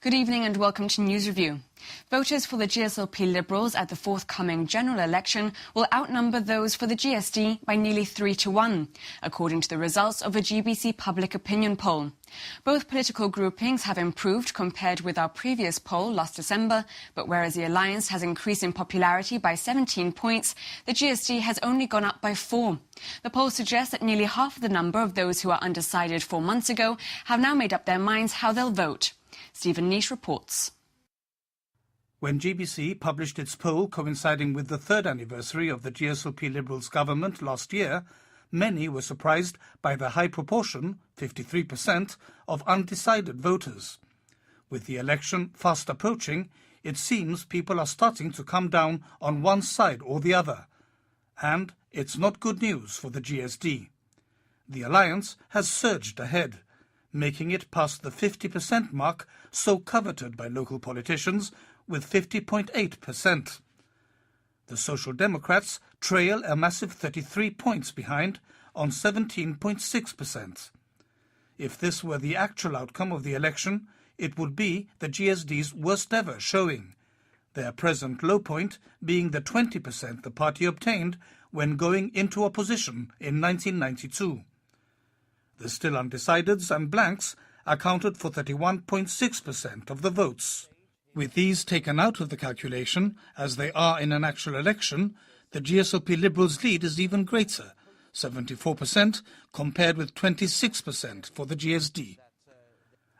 Good evening and welcome to News Review. Voters for the GSLP Liberals at the forthcoming general election will outnumber those for the GSD by nearly 3-1, according to the results of a GBC public opinion poll. Both political groupings have improved compared with our previous poll last December, but whereas the alliance has increased in popularity by 17 points, the GSD has only gone up by 4. The poll suggests that nearly half of the number of those who are undecided 4 months ago have now made up their minds how they'll vote. Stephen Nish reports. When GBC published its poll coinciding with the third anniversary of the GSLP Liberals government last year, many were surprised by the high proportion, 53%, of undecided voters. With the election fast approaching, it seems people are starting to come down on one side or the other. And it's not good news for the GSD. The alliance has surged ahead, making it past the 50% mark so coveted by local politicians, with 50.8%. The Social Democrats trail a massive 33 points behind on 17.6%. If this were the actual outcome of the election, it would be the GSD's worst ever showing, their present low point being the 20% the party obtained when going into opposition in 1992. The still undecideds and blanks accounted for 31.6% of the votes. With these taken out of the calculation, as they are in an actual election, the GSLP Liberals' lead is even greater, 74% compared with 26% for the GSD.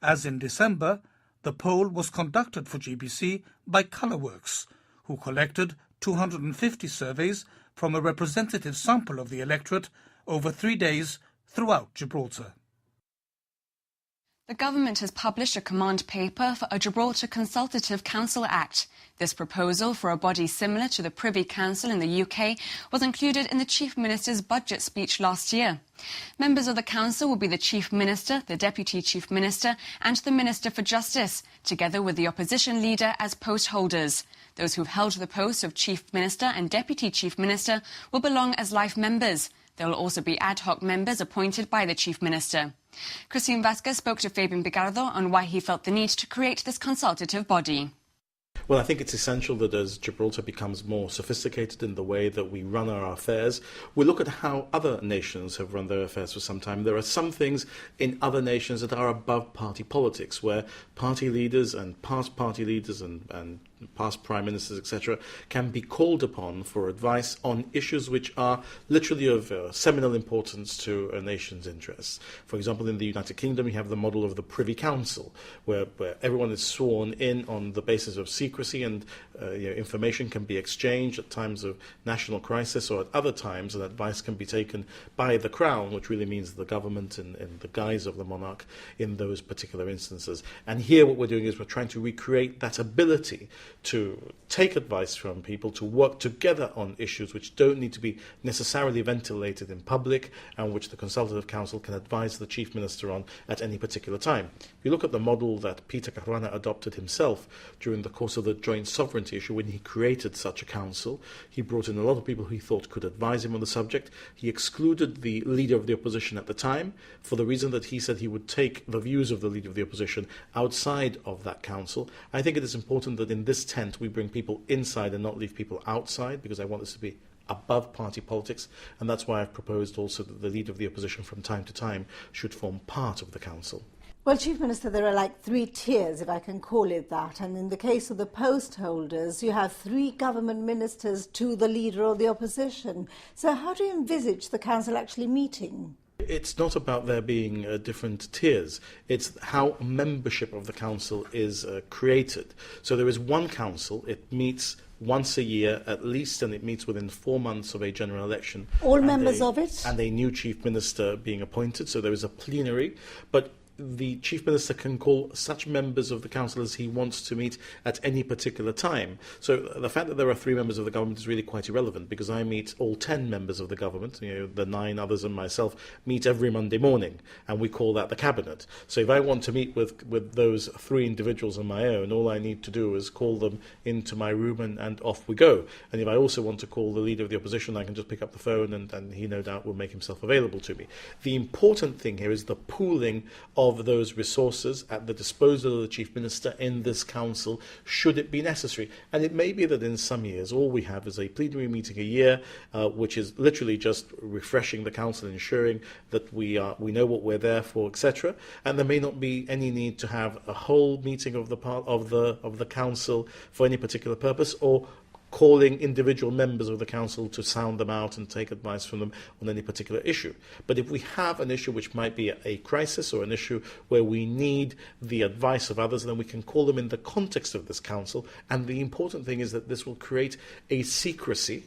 As in December, the poll was conducted for GBC by Colourworks, who collected 250 surveys from a representative sample of the electorate over 3 days throughout Gibraltar. The government has published a command paper for a Gibraltar Consultative Council Act. This proposal for a body similar to the Privy Council in the UK was included in the Chief Minister's budget speech last year. Members of the Council will be the Chief Minister, the Deputy Chief Minister and the Minister for Justice, together with the opposition leader as post holders. Those who've held the posts of Chief Minister and Deputy Chief Minister will belong as life members. There will also be ad hoc members appointed by the Chief Minister. Christine Vasquez spoke to Fabian Bigardo on why he felt the need to create this consultative body. Well, I think it's essential that as Gibraltar becomes more sophisticated in the way that we run our affairs, we look at how other nations have run their affairs for some time. There are some things in other nations that are above party politics, where party leaders and past party leaders and past prime ministers, etc., can be called upon for advice on issues which are literally of seminal importance to a nation's interests. For example, in the United Kingdom, you have the model of the Privy Council, where everyone is sworn in on the basis of secrecy and information can be exchanged at times of national crisis, or at other times and advice can be taken by the Crown, which really means the government in the guise of the monarch in those particular instances. And here what we're doing is we're trying to recreate that ability to take advice from people, to work together on issues which don't need to be necessarily ventilated in public and which the Consultative Council can advise the Chief Minister on at any particular time. If you look at the model that Peter Caruana adopted himself during the course of the joint sovereignty issue when he created such a council, he brought in a lot of people who he thought could advise him on the subject. He excluded the leader of the opposition at the time for the reason that he said he would take the views of the leader of the opposition outside of that council. I think it is important that in this tent we bring people inside and not leave people outside, because I want this to be above party politics, and that's why I've proposed also that the leader of the opposition from time to time should form part of the council. Well, Chief Minister, there are like 3 tiers, if I can call it that, and in the case of the post holders, you have 3 government ministers to the leader of the opposition. So how do you envisage the council actually meeting? It's not about there being different tiers. It's how membership of the council is created. So there is one council. It meets once a year at least, and it meets within 4 months of a general election. All members of it? And a new chief minister being appointed. So there is a plenary. But the Chief Minister can call such members of the Council as he wants to meet at any particular time. So the fact that there are 3 members of the government is really quite irrelevant, because I meet all 10 members of the government, the 9 others and myself meet every Monday morning, and we call that the Cabinet. So if I want to meet with those 3 individuals on my own, all I need to do is call them into my room and off we go. And if I also want to call the Leader of the Opposition, I can just pick up the phone and he no doubt will make himself available to me. The important thing here is the pooling of of those resources at the disposal of the Chief Minister in this council, should it be necessary. And it may be that in some years all we have is a plenary meeting a year, which is literally just refreshing the council, ensuring that we know what we're there for, etc. And there may not be any need to have a whole meeting of the council for any particular purpose, or calling individual members of the council to sound them out and take advice from them on any particular issue. But if we have an issue which might be a crisis, or an issue where we need the advice of others, then we can call them in the context of this council. And the important thing is that this will create a secrecy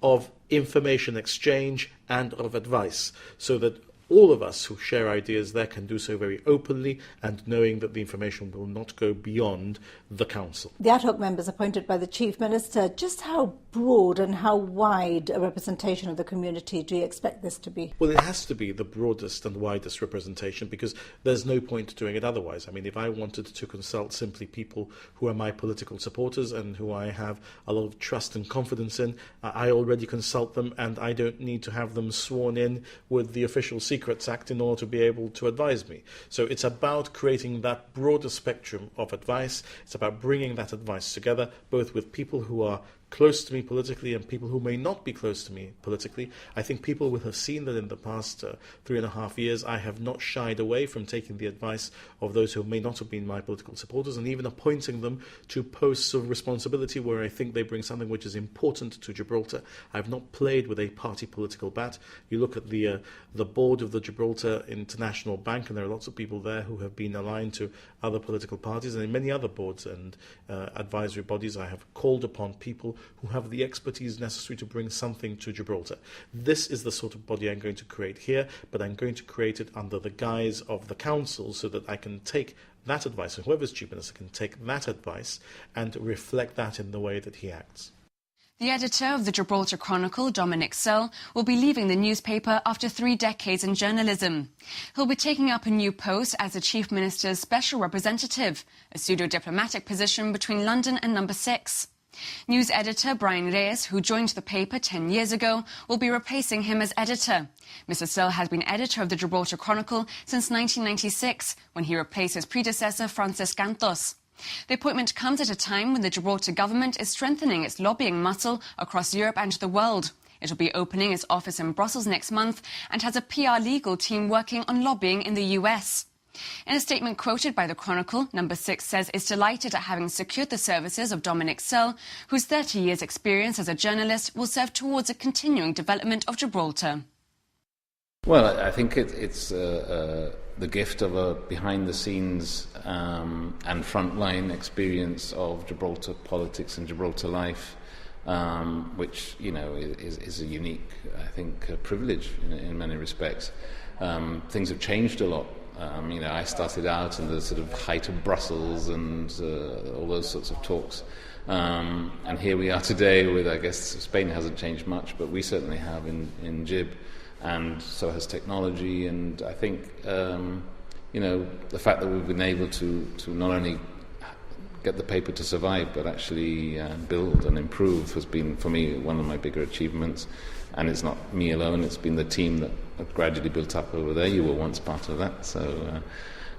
of information exchange and of advice, so that all of us who share ideas there can do so very openly, and knowing that the information will not go beyond the council. The ad hoc members appointed by the Chief Minister, just how broad and how wide a representation of the community do you expect this to be? Well, it has to be the broadest and widest representation, because there's no point doing it otherwise. I mean, if I wanted to consult simply people who are my political supporters and who I have a lot of trust and confidence in, I already consult them, and I don't need to have them sworn in with the Official Secrets Act in order to be able to advise me. So it's about creating that broader spectrum of advice. It's about bringing that advice together, both with people who are close to me politically and people who may not be close to me politically. I think people will have seen that in the past 3.5 years, I have not shied away from taking the advice of those who may not have been my political supporters, and even appointing them to posts of responsibility where I think they bring something which is important to Gibraltar. I've not played with a party political bat. You look at the board of the Gibraltar International Bank, and there are lots of people there who have been aligned to other political parties, and in many other boards and advisory bodies I have called upon people who have the expertise necessary to bring something to Gibraltar. This is the sort of body I'm going to create here, but I'm going to create it under the guise of the council, so that I can take that advice, and whoever's Chief Minister can take that advice and reflect that in the way that he acts. The editor of the Gibraltar Chronicle, Dominic Searle, will be leaving the newspaper after 3 decades in journalism. He'll be taking up a new post as the Chief Minister's special representative, a pseudo-diplomatic position between London and Number 6. News editor Brian Reyes, who joined the paper 10 years ago, will be replacing him as editor. Mr. Searle has been editor of the Gibraltar Chronicle since 1996, when he replaced his predecessor Francis Cantos. The appointment comes at a time when the Gibraltar government is strengthening its lobbying muscle across Europe and the world. It will be opening its office in Brussels next month and has a PR legal team working on lobbying in the US. In a statement quoted by the Chronicle, Number 6 says it's delighted at having secured the services of Dominic Searle, whose 30 years' experience as a journalist will serve towards a continuing development of Gibraltar. Well, I think it's the gift of a behind-the-scenes and frontline experience of Gibraltar politics and Gibraltar life, which, you know, is a unique, I think, privilege in many respects. Things have changed a lot. You know, I started out in the sort of height of Brussels and all those sorts of talks. And here we are today with, I guess, Spain hasn't changed much, but we certainly have in Gib, and so has technology. And I think, you know, the fact that we've been able to not only get the paper to survive, but actually build and improve has been, for me, one of my bigger achievements. And it's not me alone, it's been the team that have gradually built up over there. You were once part of that. So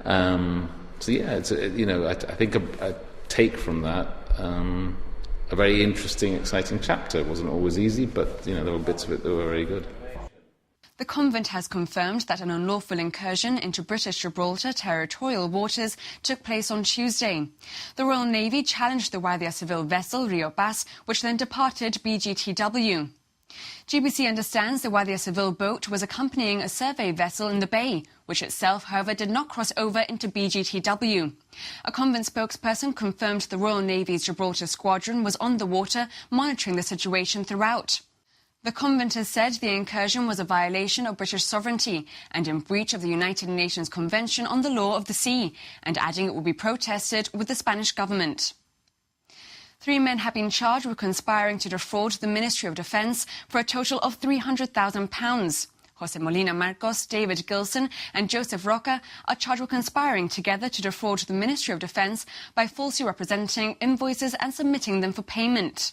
yeah, it's you know, I think a take from that, a very interesting, exciting chapter. It wasn't always easy, but, you know, there were bits of it that were very good. The convent has confirmed that an unlawful incursion into British Gibraltar territorial waters took place on Tuesday. The Royal Navy challenged the Guardia Civil vessel Rio Paz, which then departed BGTW. GBC understands the Guardia Civil boat was accompanying a survey vessel in the bay, which itself, however, did not cross over into BGTW. A convent spokesperson confirmed the Royal Navy's Gibraltar squadron was on the water, monitoring the situation throughout. The convent has said the incursion was a violation of British sovereignty and in breach of the United Nations Convention on the Law of the Sea, and adding it will be protested with the Spanish government. 3 men have been charged with conspiring to defraud the Ministry of Defence for a total of £300,000. Jose Molina Marcos, David Gilson and Joseph Roca are charged with conspiring together to defraud the Ministry of Defence by falsely representing invoices and submitting them for payment.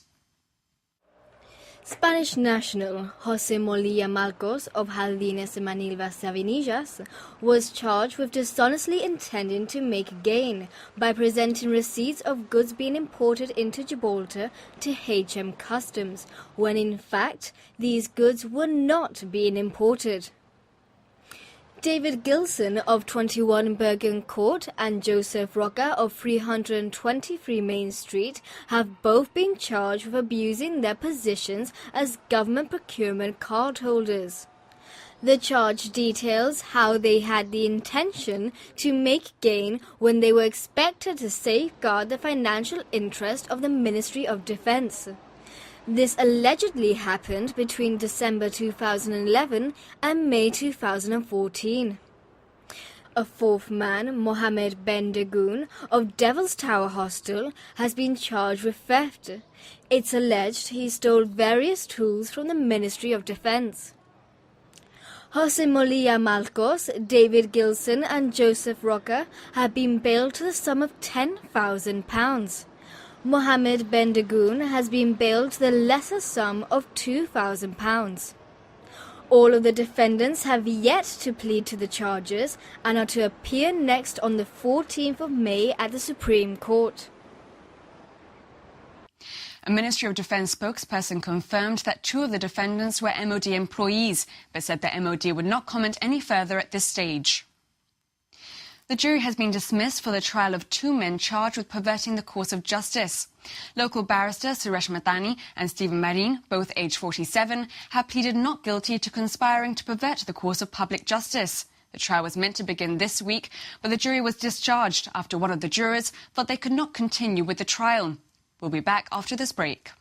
Spanish national José Molilla Marcos of Jardines Manilvas Savinillas was charged with dishonestly intending to make gain by presenting receipts of goods being imported into Gibraltar to HM Customs, when in fact these goods were not being imported. David Gilson of 21 Bergen Court and Joseph Roca of 323 Main Street have both been charged with abusing their positions as government procurement cardholders. The charge details how they had the intention to make gain when they were expected to safeguard the financial interest of the Ministry of Defence. This allegedly happened between December 2011 and May 2014. A fourth man, Mohammed Ben Dagoon of Devil's Tower Hostel, has been charged with theft. It's alleged he stole various tools from the Ministry of Defence. José Molilla Marcos, David Gilson and Joseph Roca have been bailed to the sum of £10,000. Mohammed Ben Dagoon has been bailed to the lesser sum of £2,000. All of the defendants have yet to plead to the charges and are to appear next on the 14th of May at the Supreme Court. A Ministry of Defence spokesperson confirmed that two of the defendants were MOD employees, but said the MOD would not comment any further at this stage. The jury has been dismissed for the trial of two men charged with perverting the course of justice. Local barrister Suresh Mathani and Stephen Marin, both aged 47, have pleaded not guilty to conspiring to pervert the course of public justice. The trial was meant to begin this week, but the jury was discharged after one of the jurors thought they could not continue with the trial. We'll be back after this break.